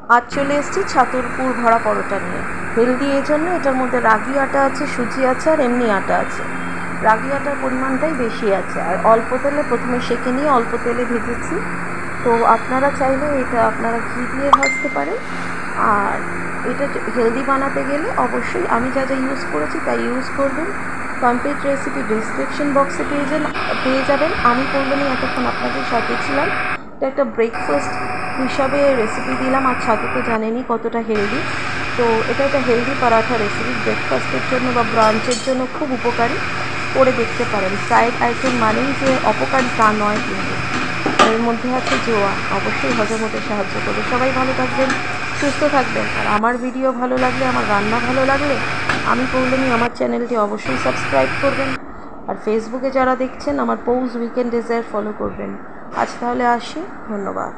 আজ চলে এসেছি ছাতুরপুর ভরা পরোটা নিয়ে। হেলদি এই জন্য এটার মধ্যে রাগি আটা আছে, সুজি আছে আর এমনি আটা আছে। রাগি আটার পরিমাণটাই বেশি আছে। আর অল্প তেলে প্রথমে সেঁকে নিয়ে অল্প তেলে ভেজেছি। তো আপনারা চাইলে এটা আপনারা ঘি দিয়ে ভাজতে পারেন। আর এটা হেলদি বানাতে গেলে অবশ্যই আমি যা যা ইউজ করেছি তাই ইউজ করবেন। কমপ্লিট রেসিপি ডেসক্রিপশন বক্সে পেয়ে যাবেন। আমি পৌলমী এতক্ষণ আপনাদের সাথে ছিলাম। এটা একটা ব্রেকফাস্ট হিসাবে রেসিপি দিলাম। আর ছাতু তো জানেনই কতটা হেলদি। তো এটা একটা হেলদি পরাঠা রেসিপি, ব্রেকফাস্টের জন্য বা ব্রাঞ্চের জন্য খুব উপকারী। করে দেখতে পারেন। ফ্রাইড আইটেম মানেই যে অপকারী তা নয়, কিন্তু এর মধ্যে আছে জোয়া, অবশ্যই হজম হতে সাহায্য করবে। সবাই ভালো থাকবেন, সুস্থ থাকবেন। আর আমার ভিডিও ভালো লাগলে, আমার রান্না ভালো লাগলে আমি পৌলমী আমার চ্যানেলটি অবশ্যই সাবস্ক্রাইব করবেন। আর ফেসবুকে যারা দেখছেন আমার পৌজ উইকেন্ড ডিজায়ার ফলো করবেন। আজ তাহলে আসি, ধন্যবাদ।